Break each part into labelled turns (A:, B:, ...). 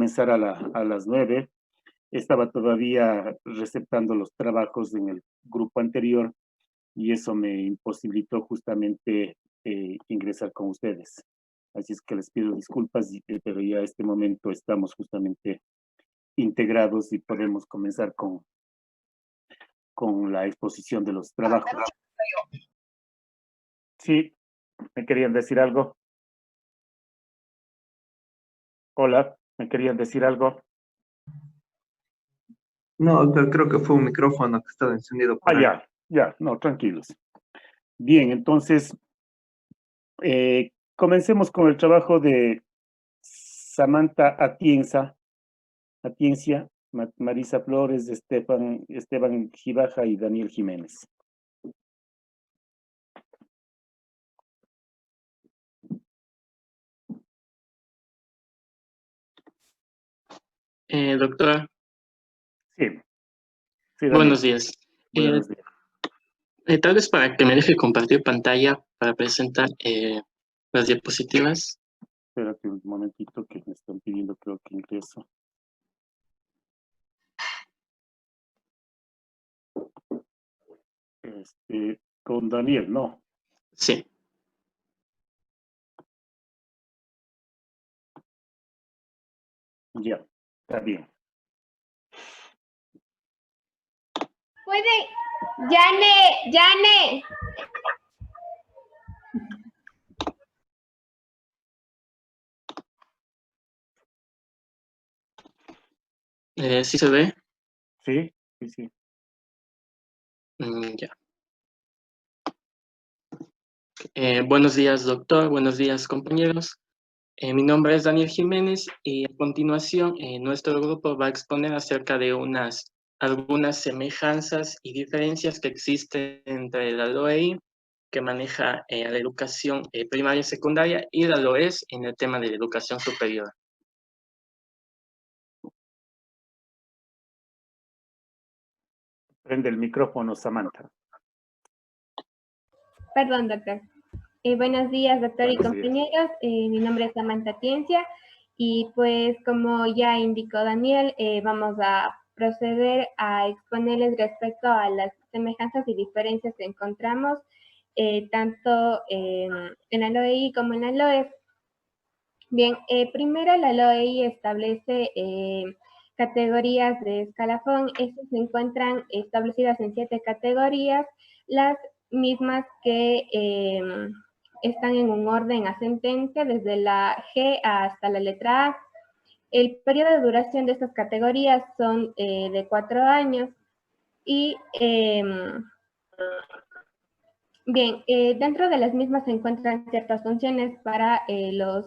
A: comenzar a las 9. Estaba todavía receptando los trabajos en el grupo anterior y eso me imposibilitó justamente ingresar con ustedes. Así es que les pido disculpas, pero ya a este momento estamos justamente integrados y podemos comenzar con la exposición de los trabajos. Sí, ¿me querían decir algo? Hola, ¿me querían decir algo?
B: No, doctor, creo que fue un micrófono que estaba encendido por ahí.
A: Ya, no, tranquilos. Bien, entonces, comencemos con el trabajo de Samantha Atiencia, Marisa Flores, Esteban Gibaja y Daniel Jiménez.
C: Doctora,
A: Sí, sí, Daniel.
C: buenos días.
A: Buenos días.
C: Tal vez para que me deje compartir pantalla para presentar las diapositivas.
A: Espérate un momentito que me están pidiendo, creo que ingreso. Con Daniel, ¿no?
C: Sí.
A: Ya, está bien.
D: Puede, Yane.
C: ¿Sí se ve?
A: Sí, sí, sí.
C: Ya. Buenos días, doctor. Buenos días, compañeros. Mi nombre es Daniel Jiménez y a continuación nuestro grupo va a exponer acerca de algunas semejanzas y diferencias que existen entre la LOEI, que maneja la educación primaria y secundaria, y la LOES en el tema de la educación superior.
A: Prende el micrófono, Samantha.
D: Perdón, doctor. Buenos días, doctor y compañeros. Mi nombre es Samantha Atiencia y pues como ya indicó Daniel, vamos a proceder a exponerles respecto a las semejanzas y diferencias que encontramos tanto en la LOEI como en la LOES. Bien, primero la LOEI establece categorías de escalafón. Estas se encuentran establecidas en 7 categorías, las mismas que están en un orden ascendente desde la G hasta la letra A. El periodo de duración de estas categorías son de 4 años y bien, dentro de las mismas se encuentran ciertas funciones para los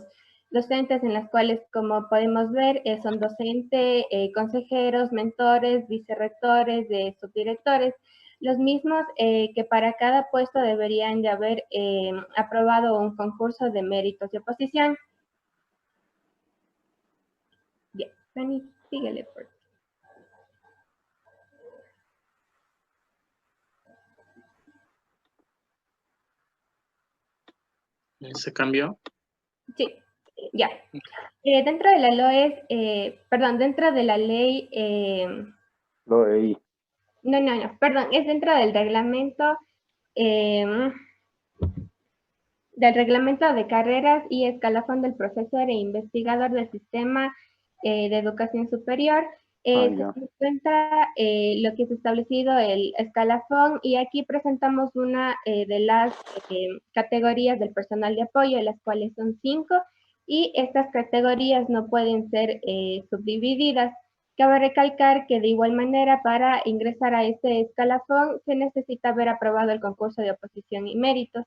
D: docentes en las cuales, como podemos ver, son docentes, consejeros, mentores, vicerrectores, subdirectores, los mismos que para cada puesto deberían de haber aprobado un concurso de méritos y oposición. Bien, Dani, síguele por favor.
C: ¿Se cambió?
D: Sí, ya. Dentro de la LOES, dentro de la ley...
A: LOEI.
D: No, perdón, es dentro del reglamento de carreras y escalafón del profesor e investigador del sistema de educación superior. Se encuentra lo que es establecido el escalafón y aquí presentamos una de las categorías del personal de apoyo, las cuales son 5, y estas categorías no pueden ser subdivididas. Cabe recalcar que de igual manera para ingresar a este escalafón se necesita haber aprobado el concurso de oposición y méritos.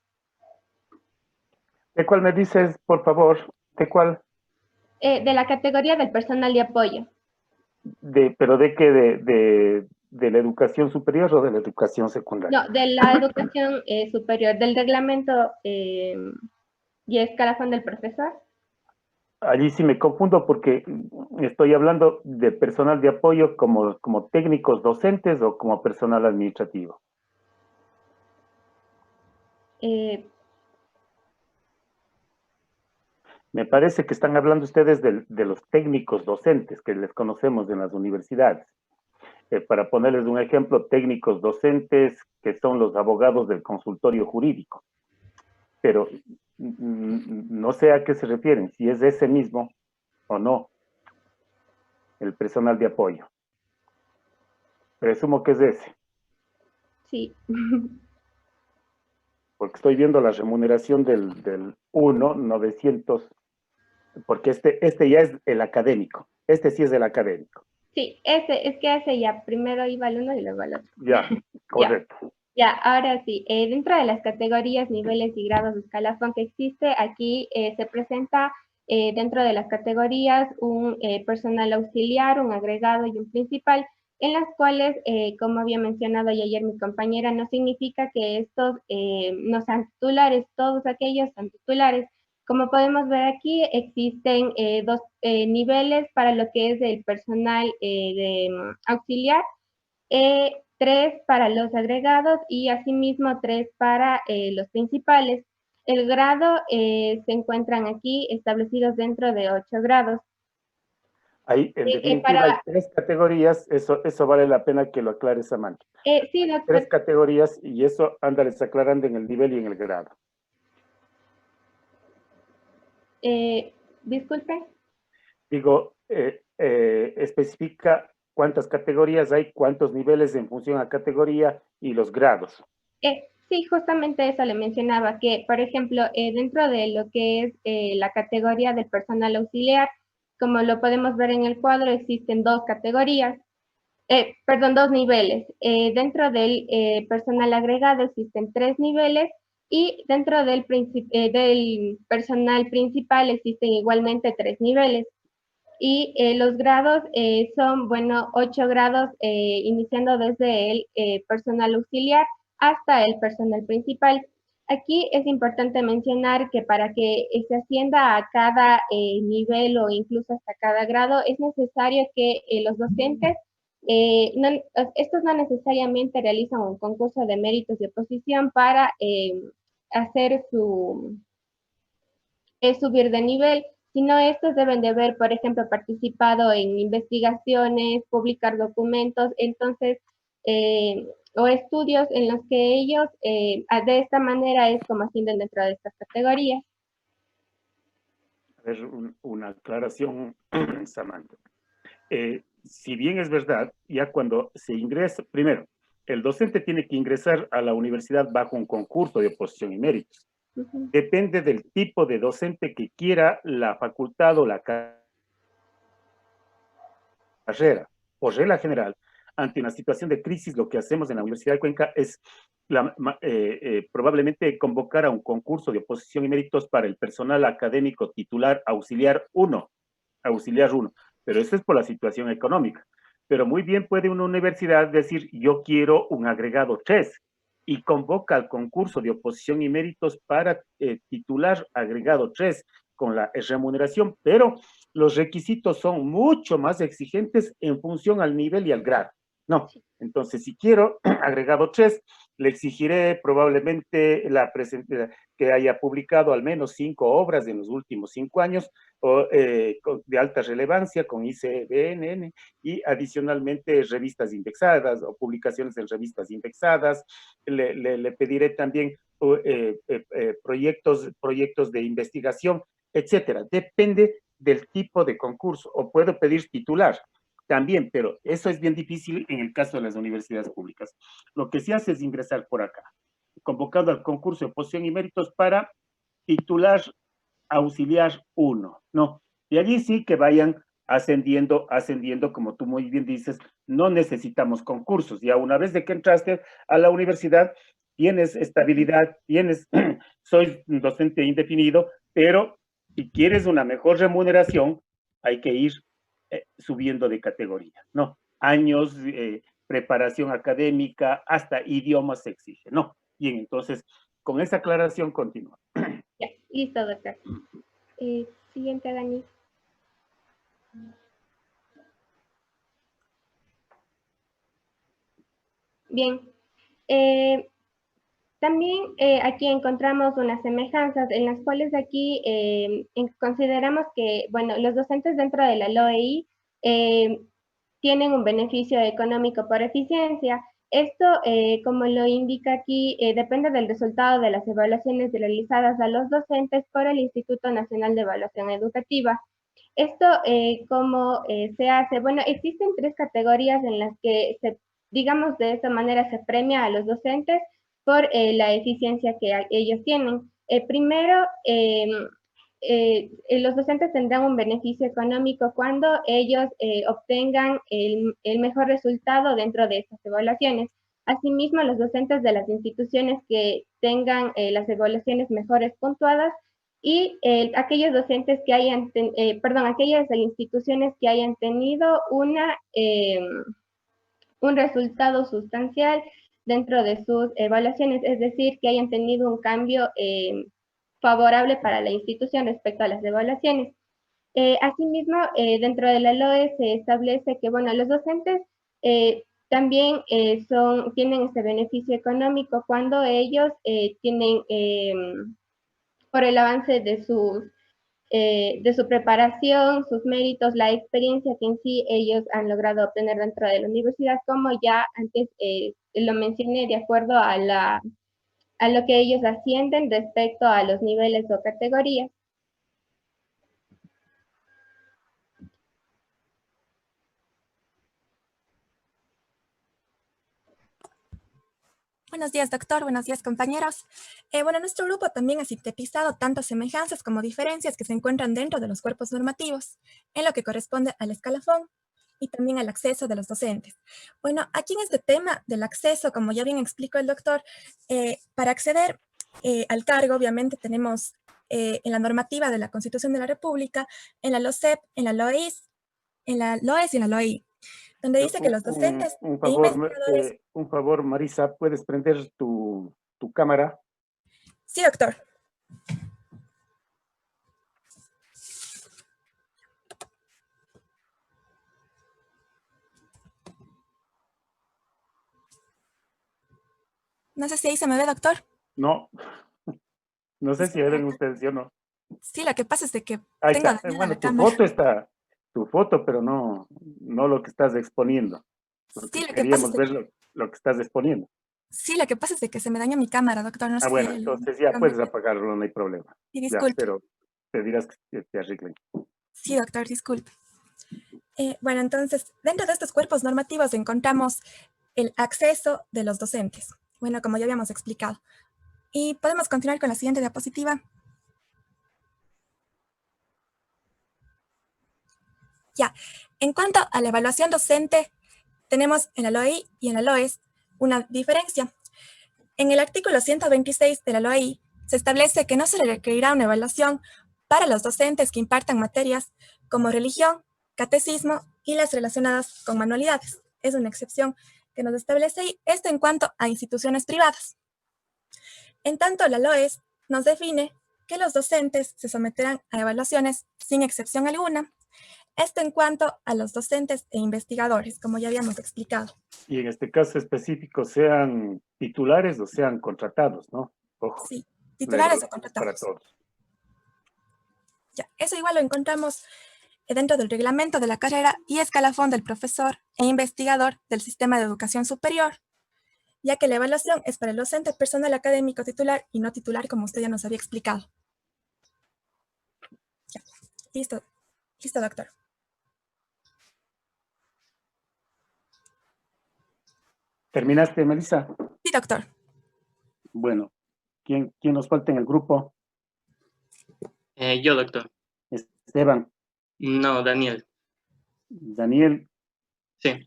A: ¿De cuál me dices, por favor? ¿De cuál?
D: De la categoría del personal de apoyo.
A: ¿Pero de qué? ¿De la educación superior o de la educación secundaria?
D: No, de la educación superior, del reglamento y escalafón del profesor.
A: Allí sí me confundo porque estoy hablando de personal de apoyo como técnicos docentes o como personal administrativo. Me parece que están hablando ustedes de los técnicos docentes que les conocemos en las universidades. Para ponerles un ejemplo, técnicos docentes que son los abogados del consultorio jurídico. Pero no sé a qué se refieren, si es ese mismo o no, el personal de apoyo. Presumo que es ese,
D: Sí.
A: porque estoy viendo la remuneración del 1,900, porque este ya es el académico, este sí es el académico.
D: Sí, es que ese ya primero iba el uno y luego el otro.
A: Ya, correcto.
D: Ya, ahora sí, dentro de las categorías, niveles y grados de escalafón que existe, aquí se presenta dentro de las categorías un personal auxiliar, un agregado y un principal, en las cuales, como había mencionado ya ayer mi compañera, no significa que estos no sean titulares, todos aquellos son titulares. Como podemos ver aquí, existen dos niveles para lo que es el personal auxiliar, 3 para los agregados y asimismo 3 para los principales. El grado se encuentran aquí establecidos dentro de 8 grados.
A: Ahí, en definitiva, hay
D: Para,
A: 3 categorías, eso vale la pena que lo aclares, Samantha.
D: sí,
A: Hay
D: doctor,
A: 3 categorías y eso ándales aclarando en el nivel y en el grado.
D: disculpe.
A: Digo, especifica cuántas categorías hay, cuántos niveles en función a categoría y los grados.
D: Sí, justamente eso le mencionaba, que por ejemplo, dentro de lo que es la categoría del personal auxiliar, como lo podemos ver en el cuadro, existen 2 categorías, perdón, 2 niveles. Dentro del personal agregado existen 3 niveles y dentro del personal principal existen igualmente 3 niveles. Y los grados son, bueno, 8 grados, iniciando desde el personal auxiliar hasta el personal principal. Aquí es importante mencionar que para que se ascienda a cada nivel o incluso hasta cada grado, es necesario que los docentes, estos no necesariamente realizan un concurso de méritos y oposición para hacer subir de nivel, sino estos deben de haber, por ejemplo, participado en investigaciones, publicar documentos, entonces, o estudios en los que ellos, de esta manera es como ascienden dentro de estas categorías.
A: A ver, una aclaración, Samantha. Si bien es verdad, ya cuando se ingresa, primero, el docente tiene que ingresar a la universidad bajo un concurso de oposición y méritos. Depende del tipo de docente que quiera la facultad o la carrera. Por regla general, ante una situación de crisis, lo que hacemos en la Universidad de Cuenca es probablemente convocar a un concurso de oposición y méritos para el personal académico titular auxiliar 1, pero eso es por la situación económica. Pero muy bien puede una universidad decir, yo quiero un agregado 3, y convoca al concurso de oposición y méritos para titular agregado 3 con la remuneración, pero los requisitos son mucho más exigentes en función al nivel y al grado. No, entonces si quiero agregado 3, le exigiré probablemente que haya publicado al menos 5 obras en los últimos 5 años o, de alta relevancia con ICBNN y adicionalmente revistas indexadas o publicaciones en revistas indexadas. Le pediré también proyectos de investigación, etcétera. Depende del tipo de concurso, o puedo pedir titular también, pero eso es bien difícil en el caso de las universidades públicas. Lo que se hace es ingresar por acá, convocado al concurso de oposición y méritos para titular auxiliar 1, ¿no? Y allí sí que vayan ascendiendo, como tú muy bien dices, no necesitamos concursos. Ya una vez de que entraste a la universidad, tienes estabilidad, soy un docente indefinido, pero si quieres una mejor remuneración, hay que ir subiendo de categoría, ¿no? Años, preparación académica, hasta idiomas se exige, ¿no? Bien, entonces, con esa aclaración continúa.
D: Ya, listo, doctor. Siguiente, Dani. Bien. También aquí encontramos unas semejanzas en las cuales aquí consideramos que, bueno, los docentes dentro de la LOEI tienen un beneficio económico por eficiencia. Esto, como lo indica aquí, depende del resultado de las evaluaciones realizadas a los docentes por el Instituto Nacional de Evaluación Educativa. Esto, ¿cómo se hace? Bueno, existen 3 categorías en las que, digamos, de esta manera se premia a los docentes por la eficiencia que ellos tienen. Primero, los docentes tendrán un beneficio económico cuando ellos obtengan el mejor resultado dentro de estas evaluaciones. Asimismo, los docentes de las instituciones que tengan las evaluaciones mejores puntuadas y aquellos docentes que hayan, aquellas instituciones que hayan tenido un resultado sustancial dentro de sus evaluaciones, es decir, que hayan tenido un cambio favorable para la institución respecto a las evaluaciones. Asimismo, dentro de la LOE se establece que, bueno, los docentes también tienen este beneficio económico cuando ellos tienen, por el avance de su preparación, sus méritos, la experiencia que en sí ellos han logrado obtener dentro de la universidad, como ya antes lo mencioné, de acuerdo a lo que ellos ascienden respecto a los niveles o categorías.
E: Buenos días, doctor. Buenos días, compañeros. Bueno, nuestro grupo también ha sintetizado tantas semejanzas como diferencias que se encuentran dentro de los cuerpos normativos, en lo que corresponde al escalafón y también al acceso de los docentes. Bueno, aquí en este tema del acceso, como ya bien explicó el doctor, para acceder al cargo, obviamente tenemos en la normativa de la Constitución de la República, en la LOCEP, en la LOES, y en la LOEI, donde dice que los docentes
A: Un
E: e investigadores...
A: un favor, Marisa, ¿puedes prender tu cámara?
E: Sí, doctor. No sé si ahí se me ve, doctor.
A: No, no sé si ven ustedes, yo no.
E: Sí, lo que pasa es de que
A: Ahí
E: tengo
A: está.
E: dañada
A: Bueno,
E: la cámara.
A: tu foto, pero no lo que estás exponiendo. Porque
E: Sí, lo que pasa es
A: queríamos
E: de
A: ver lo que estás exponiendo.
E: Sí, lo que pasa es de que se me daña mi cámara, doctor. No sé si
A: Bueno,
E: él
A: entonces ya
E: lo
A: puedes
E: me-
A: apagarlo, no hay problema.
E: Sí,
A: Ya,
E: disculpe.
A: pero te dirás que te arreglen.
E: Sí, doctor, disculpe. Bueno, entonces, dentro de estos cuerpos normativos encontramos el acceso de los docentes. Bueno, como ya habíamos explicado. Y podemos continuar con la siguiente diapositiva. Ya, en cuanto a la evaluación docente, tenemos en la LOEI y en la LOES una diferencia. En el artículo 126 de la LOEI se establece que no se le requerirá una evaluación para los docentes que impartan materias como religión, catecismo y las relacionadas con manualidades. Es una excepción que nos establece ahí, esto en cuanto a instituciones privadas. En tanto, la LOES nos define que los docentes se someterán a evaluaciones sin excepción alguna, esto en cuanto a los docentes e investigadores, como ya habíamos explicado.
A: Y en este caso específico, sean titulares o sean contratados, ¿no? Ojo.
E: Sí, titulares o contratados.
A: Para todos.
E: Ya, eso igual lo encontramos dentro del reglamento de la carrera y escalafón del profesor e investigador del sistema de educación superior, ya que la evaluación es para el docente personal académico titular y no titular, como usted ya nos había explicado. Ya, listo, doctor.
A: ¿Terminaste, Melissa?
E: Sí, doctor.
A: Bueno, ¿quién nos falta en el grupo?
C: Yo, doctor.
A: Esteban.
C: No, Daniel.
A: Daniel.
C: Sí.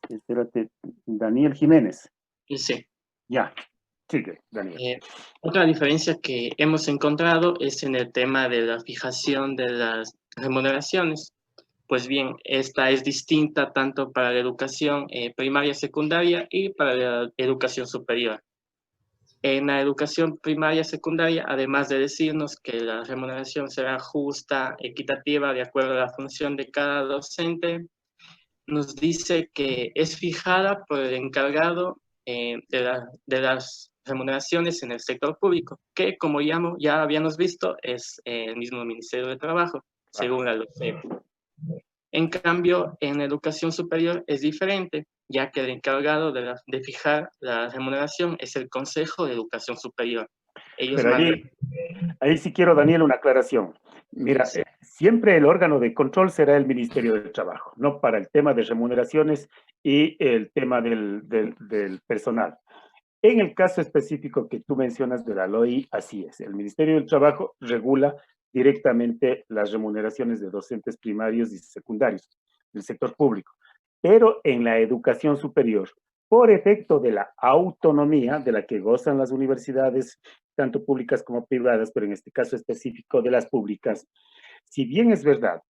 A: Espérate, Daniel Jiménez.
C: Sí.
A: Ya, sigue, Daniel.
C: Otra diferencia que hemos encontrado es en el tema de la fijación de las remuneraciones. Pues bien, esta es distinta tanto para la educación primaria, secundaria y para la educación superior. En la educación primaria, secundaria, además de decirnos que la remuneración será justa, equitativa, de acuerdo a la función de cada docente, nos dice que es fijada por el encargado de las remuneraciones en el sector público, que como ya habíamos visto es el mismo Ministerio de Trabajo, según la LOCEP. En cambio, en educación superior es diferente, ya que el encargado de fijar la remuneración es el Consejo de Educación Superior. Ellos
A: Pero ahí sí quiero, Daniel, una aclaración. Mira,
C: Sí.
A: Siempre el órgano de control será el Ministerio del Trabajo, ¿no? Para el tema de remuneraciones y el tema del personal. En el caso específico que tú mencionas de la LOI, así es. El Ministerio del Trabajo regula directamente las remuneraciones de docentes primarios y secundarios del sector público. Pero en la educación superior, por efecto de la autonomía de la que gozan las universidades, tanto públicas como privadas, pero en este caso específico de las públicas, si bien es verdad,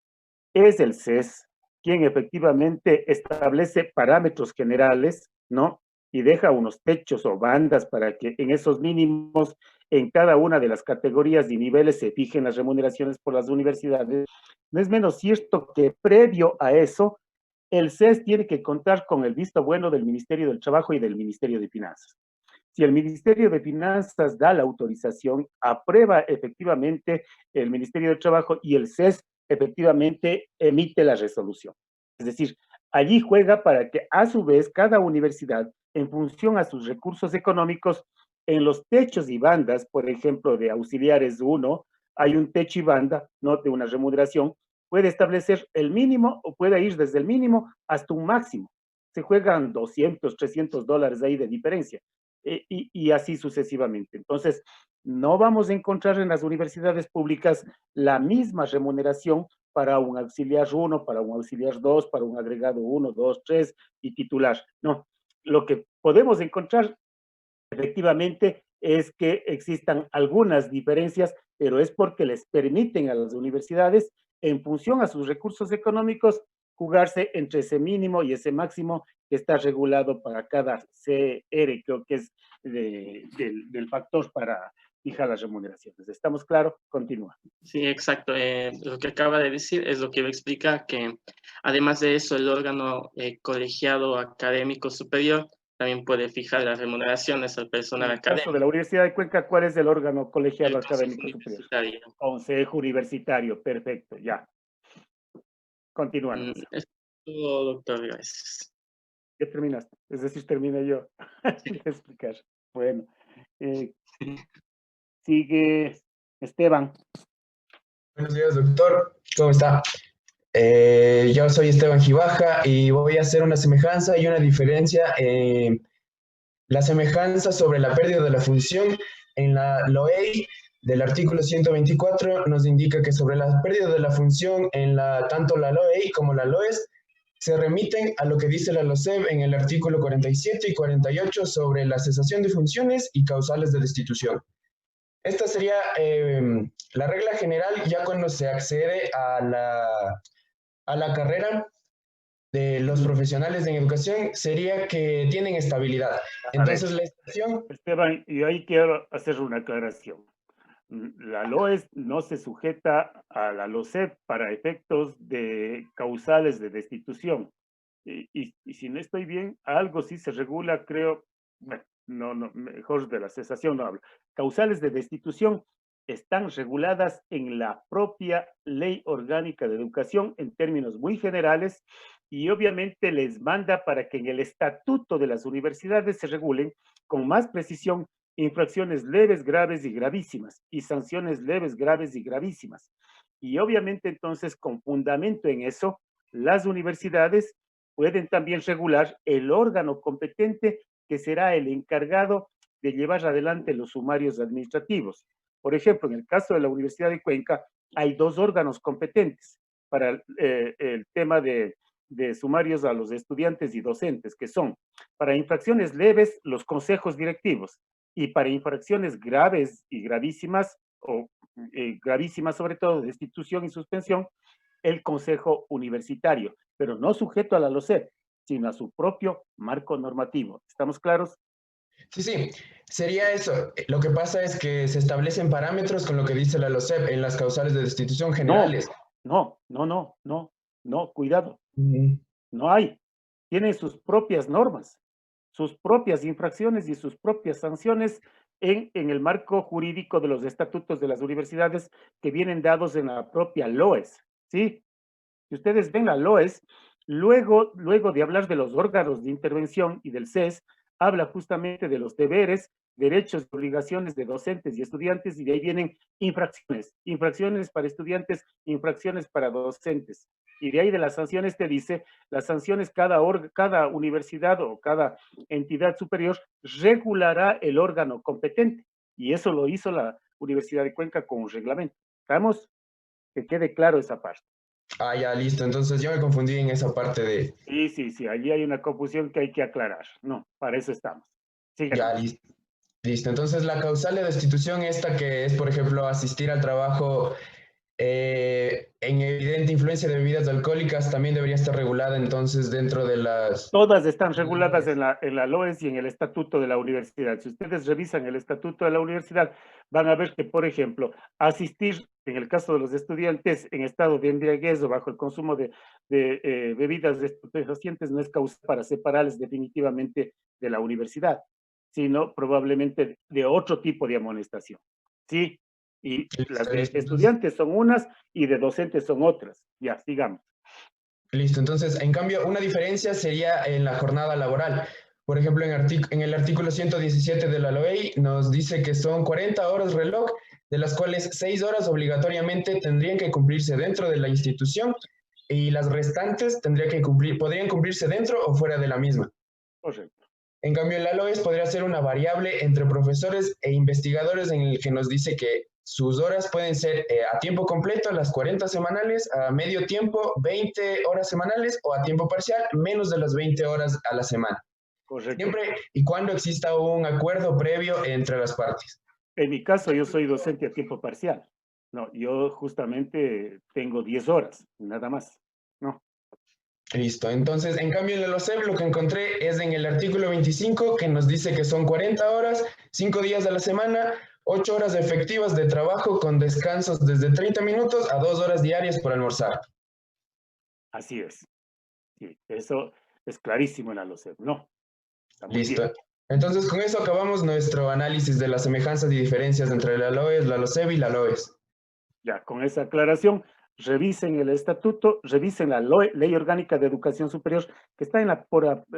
A: es el CES quien efectivamente establece parámetros generales, ¿no? Y deja unos techos o bandas para que en esos mínimos, en cada una de las categorías y niveles se fijen las remuneraciones por las universidades. No es menos cierto que previo a eso, el CES tiene que contar con el visto bueno del Ministerio del Trabajo y del Ministerio de Finanzas. Si el Ministerio de Finanzas da la autorización, aprueba efectivamente el Ministerio del Trabajo y el CES efectivamente emite la resolución. Es decir, allí juega para que a su vez cada universidad, en función a sus recursos económicos, en los techos y bandas, por ejemplo, de auxiliares 1, hay un techo y banda, ¿no? De una remuneración, puede establecer el mínimo o puede ir desde el mínimo hasta un máximo. Se juegan 200, $300 ahí de diferencia. Y así sucesivamente. Entonces, no vamos a encontrar en las universidades públicas la misma remuneración para un auxiliar 1, para un auxiliar 2, para un agregado 1, 2, 3 y titular. No, lo que podemos encontrar efectivamente es que existan algunas diferencias, pero es porque les permiten a las universidades, en función a sus recursos económicos, jugarse entre ese mínimo y ese máximo que está regulado para cada CR, creo que es del factor para fijar las remuneraciones. ¿Estamos claros? Continúa.
C: Sí, exacto. Lo que acaba de decir es lo que explica que, además de eso, el órgano colegiado académico superior también puede fijar las remuneraciones al personal
A: En el
C: académico.
A: caso de la Universidad de Cuenca, ¿cuál es el órgano colegiado
C: El Consejo
A: académico superior?
C: Universitario.
A: Consejo Universitario, perfecto, ya. Continuamos.
C: Es todo, doctor, gracias.
A: Ya terminaste, es decir, terminé yo de explicar. Bueno, sigue Esteban.
F: Buenos días, doctor. ¿Cómo está? Yo soy Esteban Gibaja y voy a hacer una semejanza y una diferencia. La semejanza sobre la pérdida de la función en la LOEI del artículo 124 nos indica que sobre la pérdida de la función en tanto la LOEI como la LOES se remiten a lo que dice la LOCEP en el artículo 47 y 48 sobre la cesación de funciones y causales de destitución. Esta sería la regla general ya cuando se accede a la carrera de los profesionales en educación, sería que tienen estabilidad. Entonces la excepción...
A: Esteban, y ahí quiero hacer una aclaración. La LOES no se sujeta a la LOCEP para efectos de causales de destitución. Y si no estoy bien, algo sí se regula, creo, bueno, no, mejor de la cesación no hablo. Causales de destitución están reguladas en la propia Ley Orgánica de Educación en términos muy generales y obviamente les manda para que en el estatuto de las universidades se regulen con más precisión infracciones leves, graves y gravísimas y sanciones leves, graves y gravísimas. Y obviamente entonces con fundamento en eso, las universidades pueden también regular el órgano competente que será el encargado de llevar adelante los sumarios administrativos. Por ejemplo, en el caso de la Universidad de Cuenca, hay dos órganos competentes para el tema de sumarios a los estudiantes y docentes, que son para infracciones leves los consejos directivos y para infracciones graves y gravísimas, o gravísimas sobre todo, destitución y suspensión, el consejo universitario, pero no sujeto a la LOCEP, sino a su propio marco normativo. ¿Estamos claros?
F: Sí, sería eso. Lo que pasa es que se establecen parámetros con lo que dice la LOCEP en las causales de destitución generales.
A: No, cuidado. No hay. Tienen sus propias normas. sus propias infracciones y sus propias sanciones en el marco jurídico de los estatutos de las universidades que vienen dados en la propia LOES, ¿sí? Si ustedes ven la LOES, luego de hablar de los órganos de intervención y del CES, habla justamente de los deberes, derechos y obligaciones de docentes y estudiantes, y de ahí vienen infracciones, infracciones para estudiantes, infracciones para docentes. Y de ahí de las sanciones te dice, las sanciones cada universidad o cada entidad superior regulará el órgano competente. Y eso lo hizo la Universidad de Cuenca con un reglamento. ¿Estamos? Que quede claro esa parte.
F: Ah, ya, listo. Entonces yo me confundí en esa parte de...
A: Sí, allí hay una confusión que hay que aclarar. No, para eso estamos.
F: Ya,
A: Síguenos.
F: listo. Listo. Entonces la causal de destitución esta que es, por ejemplo, asistir al trabajo en evidente influencia de bebidas alcohólicas también debería estar regulada entonces dentro de las...
A: Todas están reguladas en la LOES y en el estatuto de la universidad. Si ustedes revisan el estatuto de la universidad, van a ver que, por ejemplo, asistir, en el caso de los estudiantes en estado de embriaguez o bajo el consumo de bebidas estupefacientes no es causa para separarles definitivamente de la universidad, sino probablemente de otro tipo de amonestación. ¿Sí? Y las de
F: Listo, entonces,
A: estudiantes son unas y de docentes son otras. Ya, sigamos.
F: listo. Entonces, en cambio, una diferencia sería en la jornada laboral. Por ejemplo, en el artículo 117 de la LOEI nos dice que son 40 horas reloj, de las cuales 6 horas obligatoriamente tendrían que cumplirse dentro de la institución y las restantes podrían cumplirse dentro o fuera de la misma.
A: Correcto.
F: En cambio, el LOES podría ser una variable entre profesores e investigadores en el que nos dice que sus horas pueden ser a tiempo completo, las 40 semanales, a medio tiempo, 20 horas semanales, o a tiempo parcial, menos de las 20 horas a la semana.
A: Correcto.
F: Siempre y cuando exista un acuerdo previo entre las partes.
A: En mi caso, yo soy docente a tiempo parcial. No, yo justamente tengo 10 horas, nada más. No.
F: Listo. Entonces, en cambio, en el OCEP lo que encontré es en el artículo 25 que nos dice que son 40 horas, 5 días a la semana, 8 horas efectivas de trabajo con descansos desde 30 minutos a 2 horas diarias por almorzar.
A: Así es. Sí, eso es clarísimo en la LOCEP. No, está muy
F: Listo.
A: bien.
F: Entonces, con eso acabamos nuestro análisis de las semejanzas y diferencias entre la LOES, la LOCEP y la LOES.
A: Ya, con esa aclaración, revisen el estatuto, revisen la Ley Orgánica de Educación Superior, que está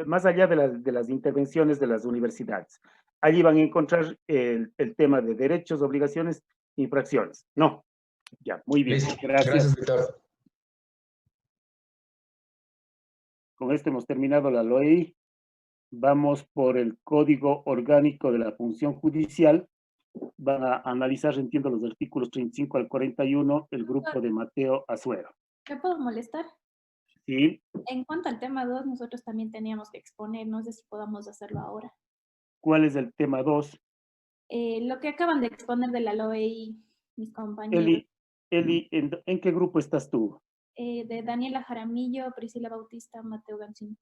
A: más allá de las intervenciones de las universidades. Allí van a encontrar el tema de derechos, obligaciones, infracciones. No, ya, muy bien.
F: Listo.
A: Gracias.
F: Gracias, Víctor.
A: Con esto hemos terminado la LOEI. Vamos por el Código Orgánico de la Función Judicial. Van a analizar, entiendo, los artículos 35 al 41, el grupo de Mateo Azuero.
G: ¿Me puedo molestar?
A: Sí.
G: En cuanto al tema 2, nosotros también teníamos que exponer, no sé si podamos hacerlo ahora.
A: ¿Cuál es el tema 2?
G: Lo que acaban de exponer de la LOEI, mis compañeros.
A: Eli, ¿en qué grupo estás tú?
G: De Daniela Jaramillo, Priscila Bautista, Mateo Gancino.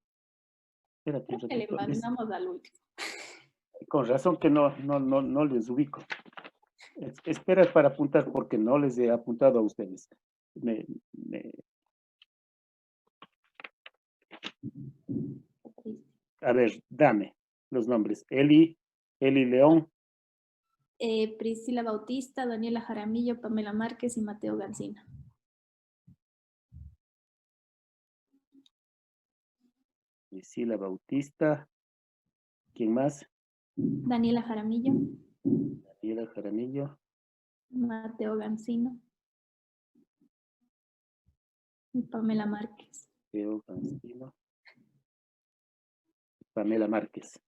A: Espérate,
G: Creo que le mandamos al último.
A: Con razón que no les ubico. Espera para apuntar porque no les he apuntado a ustedes. A ver, dame los nombres. Eli León.
G: Priscila Bautista, Daniela Jaramillo, Pamela Márquez y Mateo Gancino.
A: Priscila Bautista. ¿Quién más?
G: Daniela Jaramillo.
A: Daniela Jaramillo.
G: Mateo Gancino. Y Pamela Márquez.
A: Mateo Gancino. Pamela Márquez.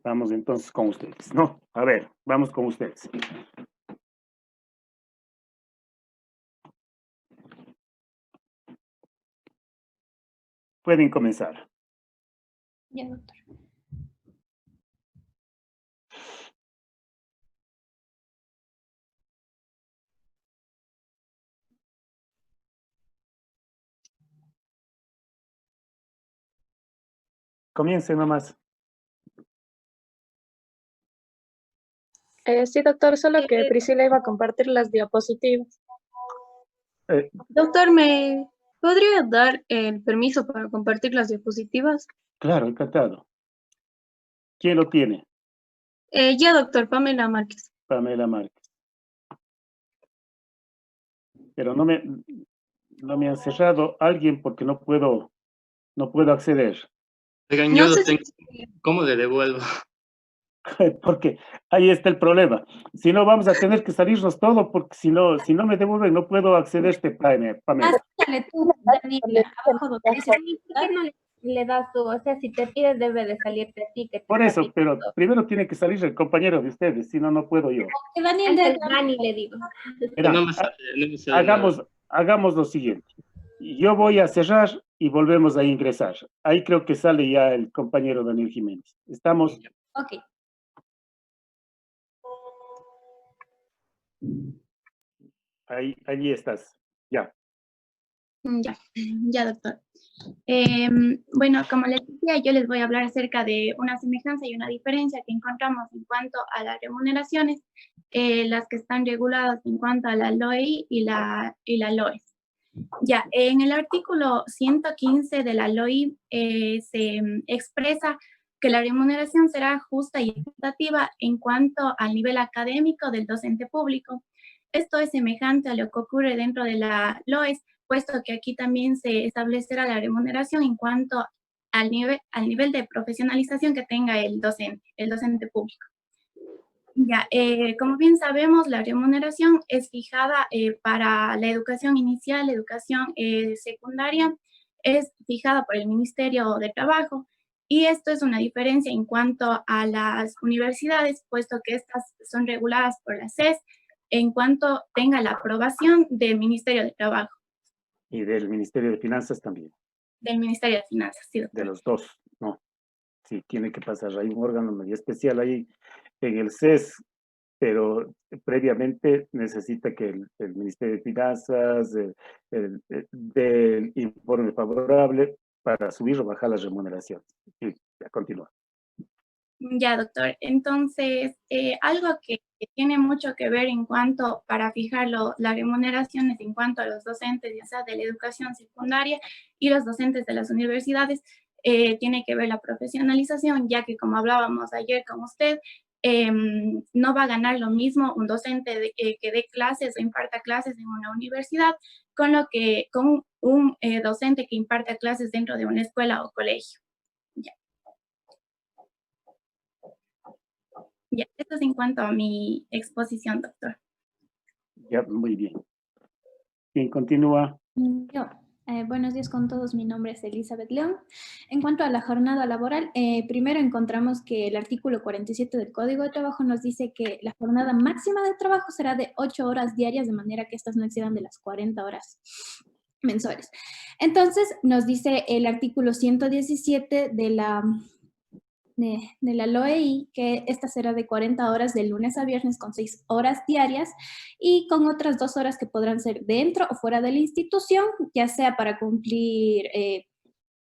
A: Vamos entonces con ustedes. No, a ver, vamos con ustedes. Pueden comenzar.
G: Ya, doctor.
A: Comiencen nomás.
H: Sí, doctor, solo que Priscila iba a compartir las diapositivas.
I: Doctor, ¿me podría dar el permiso para compartir las diapositivas?
A: Claro, encantado. ¿Quién lo tiene?
I: Ya, doctor, Pamela Márquez.
A: Pamela Márquez. Pero no me han cerrado alguien porque no puedo acceder.
C: Oigan, yo
I: No
C: lo
I: sé si-
C: tengo. ¿Cómo le devuelvo?
A: Porque ahí está el problema. Si no, vamos a tener que salirnos todo, porque si no me devuelven, no puedo acceder a Pamela.
G: Dale tú, Daniela, abajo donde dice
D: ¿Por qué no le das tú? O sea, si te pides, debe de salirte a ti. Que te
A: Por eso,
D: salga
A: pero
D: todo.
A: primero tiene que salir el compañero de ustedes, si no, no puedo yo.
G: que Daniel
D: Antes
G: de
D: Dani le digo.
A: Mira,
C: No me sale nada.
A: hagamos lo siguiente. Yo voy a cerrar y volvemos a ingresar. Ahí creo que sale ya el compañero Daniel Jiménez. ¿Estamos?
G: Ok.
A: Allí estás. Ya.
G: Ya, doctor. Bueno, como les decía, yo les voy a hablar acerca de una semejanza y una diferencia que encontramos en cuanto a las remuneraciones, las que están reguladas en cuanto a la LOEI y la LOES. Ya, en el artículo 115 de la LOI se expresa que la remuneración será justa y equitativa en cuanto al nivel académico del docente público. Esto es semejante a lo que ocurre dentro de la LOES, puesto que aquí también se establecerá la remuneración en cuanto al nivel de profesionalización que tenga el docente público. Ya, como bien sabemos, la remuneración es fijada para la educación inicial, la educación secundaria, es fijada por el Ministerio de Trabajo, y esto es una diferencia en cuanto a las universidades, puesto que estas son reguladas por la SES en cuanto tenga la aprobación del Ministerio de Trabajo.
A: Y del Ministerio de Finanzas también.
G: Del Ministerio de Finanzas, sí, doctor.
A: De los dos, no. Sí, tiene que pasar. Hay un órgano medio especial ahí en el CES, pero previamente necesita que el Ministerio de Finanzas del informe favorable para subir o bajar las remuneraciones. Sí, ya continúa.
G: Ya, doctor. Entonces, algo que tiene mucho que ver en cuanto para fijar las remuneraciones en cuanto a los docentes, ya sea de la educación secundaria y los docentes de las universidades, tiene que ver la profesionalización, ya que como hablábamos ayer con usted, no va a ganar lo mismo un docente que dé clases o imparta clases en una universidad con un docente que imparta clases dentro de una escuela o colegio. Ya, esto es en cuanto a mi exposición, doctor.
A: Ya, muy bien. ¿Quién continúa?
G: Yo. Buenos días con todos, mi nombre es Elizabeth León. En cuanto a la jornada laboral, primero encontramos que el artículo 47 del Código de Trabajo nos dice que la jornada máxima de trabajo será de 8 horas diarias, de manera que estas no excedan de las 40 horas mensuales. Entonces, nos dice el artículo 117 de la LOEI, que esta será de 40 horas de lunes a viernes con 6 horas diarias y con otras 2 horas que podrán ser dentro o fuera de la institución, ya sea para cumplir,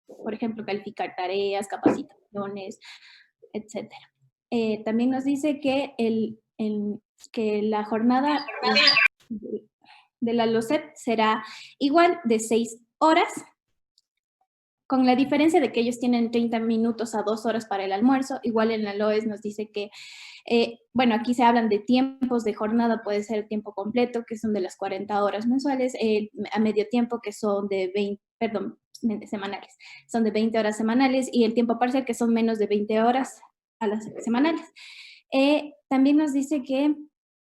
G: por ejemplo, calificar tareas, capacitaciones, etc. También nos dice que, que la jornada de la LOCEP será igual de 6 horas, con la diferencia de que ellos tienen 30 minutos a 2 horas para el almuerzo. Igual en la LOES nos dice que, bueno, aquí se hablan de tiempos de jornada, puede ser tiempo completo, que son de las 40 horas mensuales, a medio tiempo, que son de 20, perdón, semanales, son de 20 horas semanales, y el tiempo parcial, que son menos de 20 horas a las semanales. También nos dice que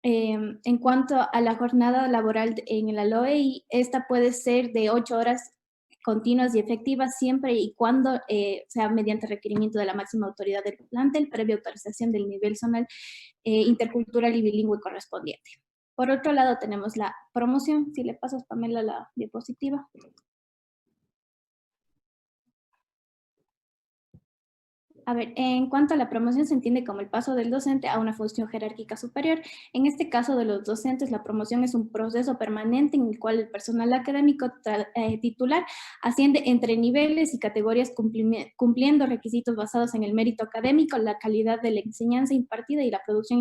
G: en cuanto a la jornada laboral en la LOEI, esta puede ser de 8 horas continuas y efectivas siempre y cuando sea mediante requerimiento de la máxima autoridad del plantel, previa autorización del nivel zonal intercultural y bilingüe correspondiente. Por otro lado, tenemos la promoción. Si le pasas, Pamela, la diapositiva. A ver, en cuanto a la promoción, se entiende como el paso del docente a una función jerárquica superior. En este caso de los docentes, la promoción es un proceso permanente en el cual el personal académico titular asciende entre niveles y categorías cumpliendo requisitos basados en el mérito académico, la calidad de la enseñanza impartida y la producción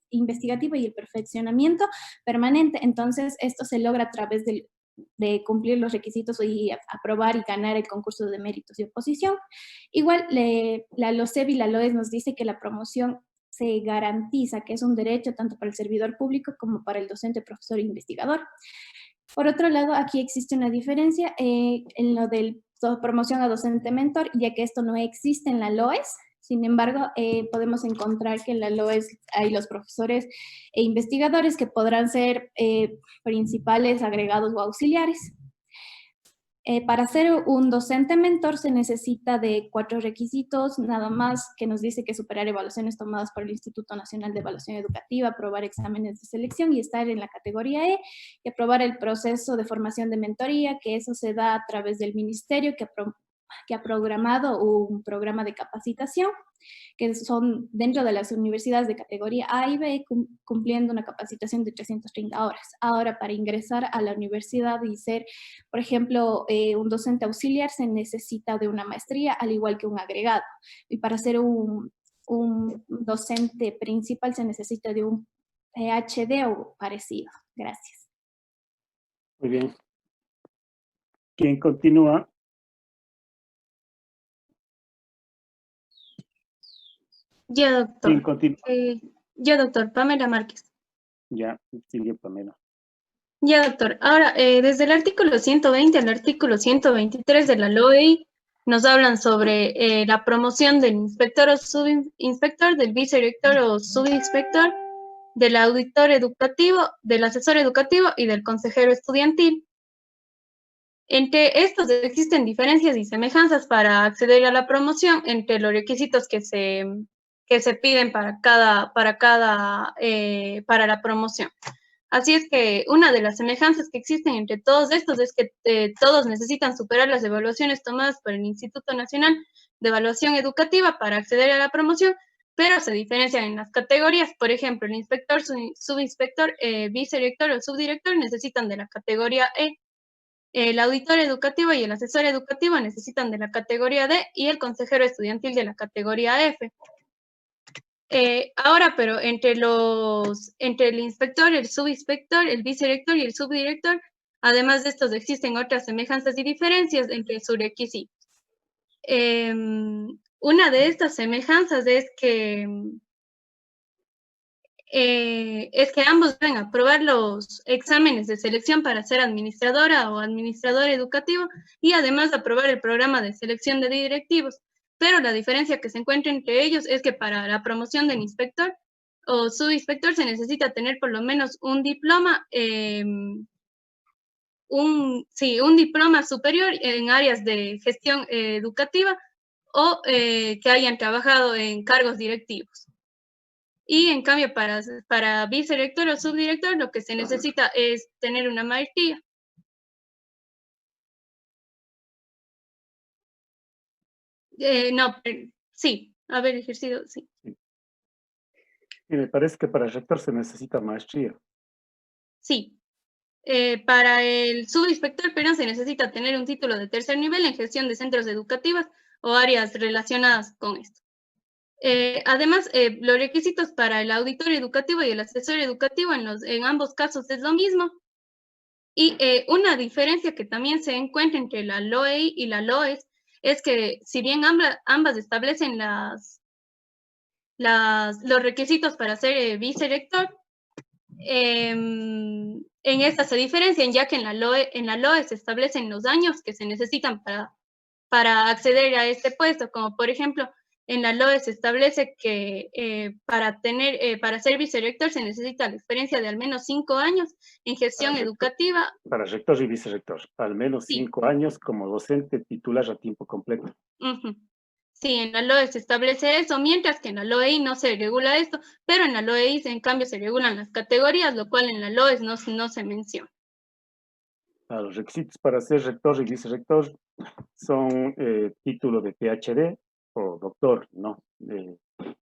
G: investigativa y el perfeccionamiento permanente. Entonces, esto se logra a través de cumplir los requisitos y aprobar y ganar el concurso de méritos y oposición. Igual, la LOCEP y la LOES nos dice que la promoción se garantiza, que es un derecho tanto para el servidor público como para el docente, profesor e investigador. Por otro lado, aquí existe una diferencia en lo de promoción a docente mentor, ya que esto no existe en la LOES. Sin embargo, podemos encontrar que en la LOES hay los profesores e investigadores que podrán ser principales, agregados o auxiliares. Para ser un docente mentor se necesita de 4 requisitos, nada más, que nos dice que superar evaluaciones tomadas por el Instituto Nacional de Evaluación Educativa, aprobar exámenes de selección y estar en la categoría E, y aprobar el proceso de formación de mentoría, que eso se da a través del ministerio que ha programado un programa de capacitación, que son dentro de las universidades de categoría A y B, cumpliendo una capacitación de 330 horas. Ahora, para ingresar a la universidad y ser, por ejemplo, un docente auxiliar, se necesita de una maestría, al igual que un agregado. Y para ser un docente principal se necesita de un PhD o parecido. Gracias.
A: Muy bien. ¿Quién continúa?
I: Ya, doctor.
A: ¿Quién continúa?
I: Ya, doctor. Pamela Márquez.
A: Ya, sigue Pamela.
I: Ya, doctor. Ahora, desde el artículo 120 al artículo 123 de la LOEI, nos hablan sobre la promoción del inspector o subinspector, del vicedirector o subinspector, del auditor educativo, del asesor educativo y del consejero estudiantil. Entre estos existen diferencias y semejanzas para acceder a la promoción entre los requisitos que se piden para la promoción. Así es que una de las semejanzas que existen entre todos estos es que todos necesitan superar las evaluaciones tomadas por el Instituto Nacional de Evaluación Educativa para acceder a la promoción, pero se diferencian en las categorías. Por ejemplo, el inspector, subinspector, vicedirector o subdirector necesitan de la categoría E. El auditor educativo y el asesor educativo necesitan de la categoría D y el consejero estudiantil de la categoría F. Ahora, pero entre el inspector, el subinspector, el vicedirector y el subdirector, además de estos, existen otras semejanzas y diferencias entre sus requisitos. Una de estas semejanzas es que ambos deben aprobar los exámenes de selección para ser administradora o administrador educativo y además aprobar el programa de selección de directivos. Pero la diferencia que se encuentra entre ellos es que para la promoción del inspector o subinspector se necesita tener por lo menos un diploma, un diploma superior en áreas de gestión educativa o que hayan trabajado en cargos directivos. Y en cambio, para vicedirector o subdirector, lo que se necesita es tener una maestría. Sí, haber ejercido, sí.
A: Y me parece que para el rector se necesita maestría.
I: Sí. Para el subinspector, pero se necesita tener un título de tercer nivel en gestión de centros educativos o áreas relacionadas con esto. Además, los requisitos para el auditor educativo y el asesor educativo en ambos casos es lo mismo. Y una diferencia que también se encuentra entre la LOEI y la LOES es que si bien ambas establecen los requisitos para ser vicedirector, en estas se diferencian, ya que en la LOES se establecen los años que se necesitan para acceder a este puesto, como por ejemplo, en la LOES se establece que para ser vicedirector se necesita la experiencia de al menos 5 años en gestión educativa.
A: Para rector y vicerrector, al menos
I: Sí.
A: 5 años como docente titular a tiempo completo.
I: Sí, en la LOES se establece eso, mientras que en la LOEI no se regula esto, pero en la LOEI en cambio se regulan las categorías, lo cual en la LOES no se menciona.
A: Los requisitos para ser rector y vicerrector son título de PhD o doctor, ¿no?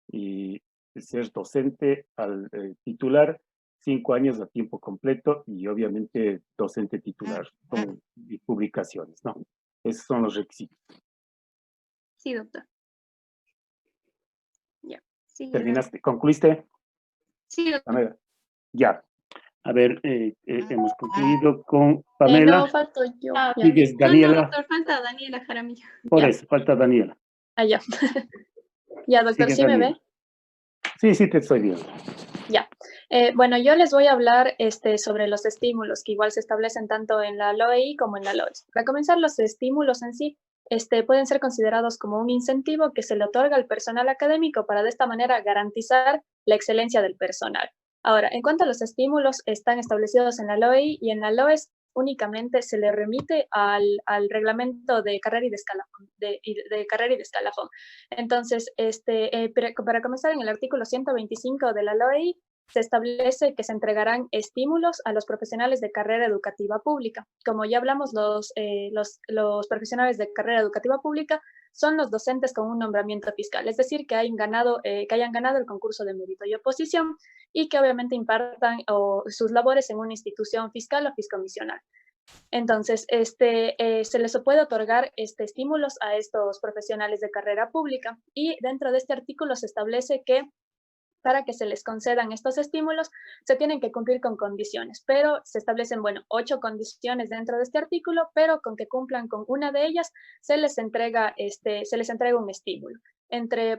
A: Y ser docente al titular, 5 años a tiempo completo y obviamente docente titular y publicaciones, ¿no? Esos son los requisitos.
I: Sí, doctor. Ya. Sí,
A: ¿Terminaste? ¿Concluiste?
I: sí, doctor.
A: Pamela. Ya. A ver, hemos concluido con Pamela.
H: No, falto yo.
I: Ah,
H: Ya.
A: Sigues
I: No,
A: Daniela.
I: doctor, falta Daniela Jaramillo.
A: Por
H: Ya.
A: eso, falta Daniela.
H: Ah, ya. Ya, doctor,
A: Sigue
H: ¿sí me
A: Daniela.
H: ve?
A: Sí, te estoy viendo.
H: Ya. Bueno, yo les voy a hablar sobre los estímulos que igual se establecen tanto en la LOEI como en la LOES. Para comenzar, los estímulos en sí pueden ser considerados como un incentivo que se le otorga al personal académico para de esta manera garantizar la excelencia del personal. Ahora, en cuanto a los estímulos, están establecidos en la LOEI y en la LOES únicamente se le remite al reglamento de carrera y de escalafón. De carrera y de escalafón. Entonces, para comenzar, en el artículo 125 de la LOEI se establece que se entregarán estímulos a los profesionales de carrera educativa pública. Como ya hablamos, los profesionales de carrera educativa pública son los docentes con un nombramiento fiscal, es decir, que hayan ganado el concurso de mérito y oposición y que obviamente impartan sus labores en una institución fiscal o fiscomisional. Entonces, se les puede otorgar estímulos a estos profesionales de carrera pública y dentro de este artículo se establece que para que se les concedan estos estímulos, se tienen que cumplir con condiciones, pero se establecen, 8 condiciones dentro de este artículo, pero con que cumplan con una de ellas, se les entrega un estímulo.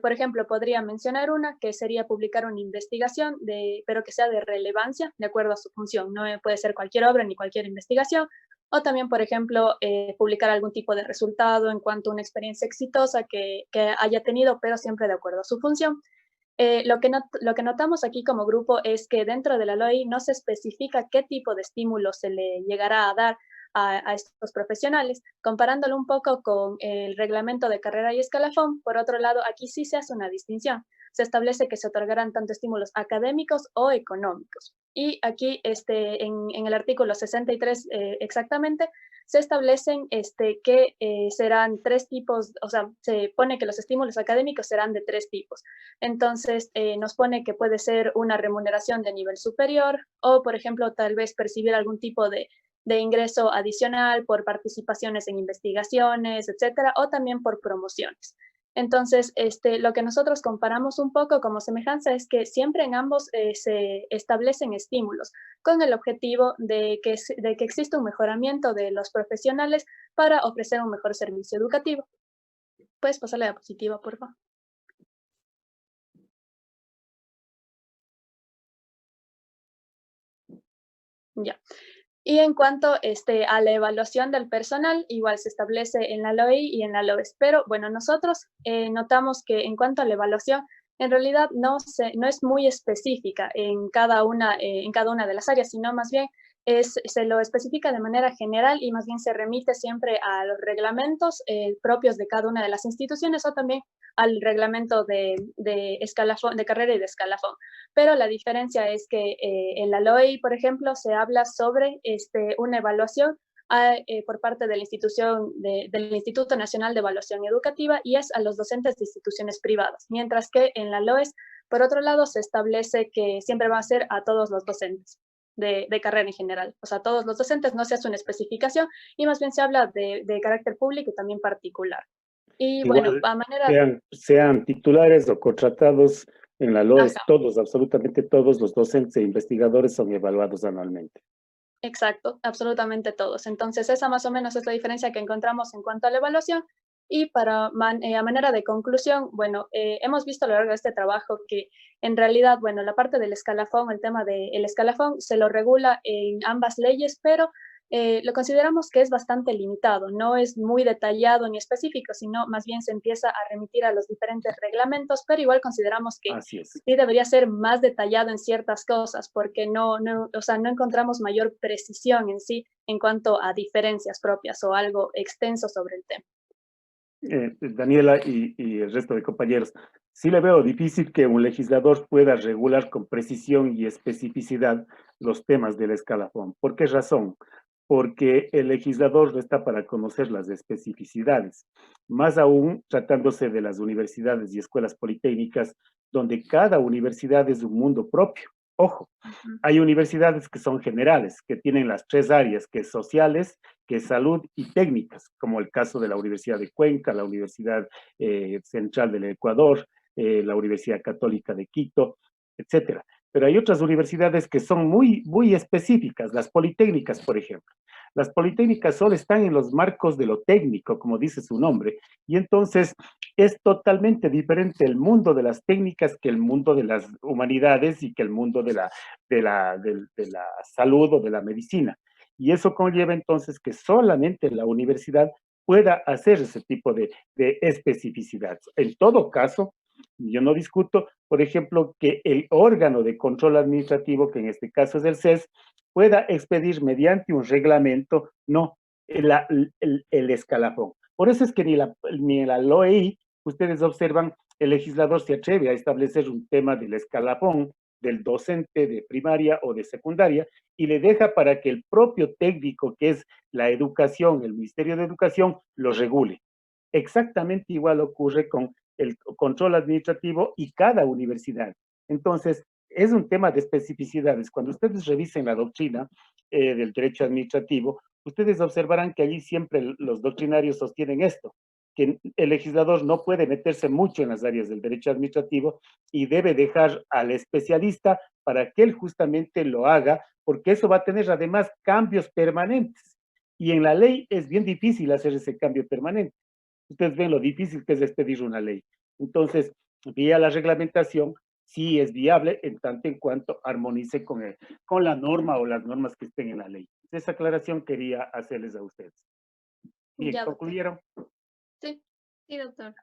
H: Por ejemplo, podría mencionar una que sería publicar una investigación, pero que sea de relevancia, de acuerdo a su función. No puede ser cualquier obra ni cualquier investigación, o también, por ejemplo, publicar algún tipo de resultado en cuanto a una experiencia exitosa que haya tenido, pero siempre de acuerdo a su función. Lo que notamos aquí como grupo es que dentro de la LOEI no se especifica qué tipo de estímulo se le llegará a dar a estos profesionales, comparándolo un poco con el reglamento de carrera y escalafón. Por otro lado, aquí sí se hace una distinción. Se establece que se otorgarán tanto estímulos académicos o económicos. Y aquí, en el artículo 63 exactamente, se establecen que serán 3 tipos, o sea, se pone que los estímulos académicos serán de 3 tipos. Entonces, nos pone que puede ser una remuneración de nivel superior o, por ejemplo, tal vez percibir algún tipo de ingreso adicional por participaciones en investigaciones, etcétera, o también por promociones. Entonces, lo que nosotros comparamos un poco como semejanza es que siempre en ambos se establecen estímulos con el objetivo de que exista un mejoramiento de los profesionales para ofrecer un mejor servicio educativo. Puedes pasar la diapositiva, por favor. Ya. Y en cuanto a la evaluación del personal, igual se establece en la LOEI y en la LOES. Pero bueno, nosotros notamos que en cuanto a la evaluación, en realidad no es muy específica en cada una de las áreas, sino más bien se lo especifica de manera general y más bien se remite siempre a los reglamentos propios de cada una de las instituciones o también al reglamento de escalafón, de carrera y de escalafón. Pero la diferencia es que en la LOEI, por ejemplo, se habla sobre una evaluación por parte de la institución del Instituto Nacional de Evaluación Educativa y es a los docentes de instituciones privadas, mientras que en la LOES, por otro lado, se establece que siempre va a ser a todos los docentes de carrera en general. O sea, todos los docentes, no se hace una especificación y más bien se habla de carácter público y también particular. Y
A: Igual,
H: bueno, a manera...
A: sean titulares o contratados en la LOES,
H: Ajá.
A: absolutamente todos los docentes e investigadores son evaluados anualmente.
H: Exacto, absolutamente todos. Entonces, esa más o menos es la diferencia que encontramos en cuanto a la evaluación. Y a manera de conclusión, bueno, hemos visto a lo largo de este trabajo que en realidad, bueno, la parte del escalafón, el tema del escalafón se lo regula en ambas leyes, pero lo consideramos que es bastante limitado, no es muy detallado ni específico, sino más bien se empieza a remitir a los diferentes reglamentos, pero igual consideramos que
A: Así es.
H: sí debería ser más detallado en ciertas cosas, porque no encontramos mayor precisión en sí en cuanto a diferencias propias o algo extenso sobre el tema.
A: Daniela y el resto de compañeros, sí le veo difícil que un legislador pueda regular con precisión y especificidad los temas del escalafón. ¿Por qué razón? porque el legislador no está para conocer las especificidades, más aún tratándose de las universidades y escuelas politécnicas, donde cada universidad es un mundo propio. Ojo, hay universidades que son generales, que tienen las tres áreas, que es sociales, que es salud y técnicas, como el caso de la Universidad de Cuenca, la Universidad Central del Ecuador, la Universidad Católica de Quito, etcétera. Pero hay otras universidades que son muy específicas, las politécnicas, por ejemplo. Las politécnicas solo están en los marcos de lo técnico, como dice su nombre, y entonces es totalmente diferente el mundo de las técnicas que el mundo de las humanidades y que el mundo de la salud o de la medicina. Y eso conlleva entonces que solamente la universidad pueda hacer ese tipo de especificidad. En todo caso, yo no discuto, por ejemplo, que el órgano de control administrativo, que en este caso es el CES, pueda expedir mediante un reglamento, no el escalafón. Por eso es que ni en la LOEI, ustedes observan, el legislador se atreve a establecer un tema del escalafón del docente de primaria o de secundaria y le deja para que el propio técnico, que es la educación, el Ministerio de Educación, lo regule. Exactamente igual ocurre con el control administrativo y cada universidad. Entonces, es un tema de especificidades. Cuando ustedes revisen la doctrina del derecho administrativo, ustedes observarán que allí siempre los doctrinarios sostienen esto, que el legislador no puede meterse mucho en las áreas del derecho administrativo y debe dejar al especialista para que él justamente lo haga, porque eso va a tener además cambios permanentes. Y en la ley es bien difícil hacer ese cambio permanente. Ustedes ven lo difícil que es expedir una ley. Entonces, vía la reglamentación, sí es viable en tanto en cuanto armonice con la norma o las normas que estén en la ley. Esa aclaración quería hacerles a ustedes. Bien,
I: Ya, doctor.
A: ¿concluyeron?
I: Sí, sí, doctor.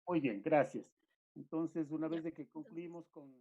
A: Muy bien, gracias. Entonces, una vez de que concluimos con...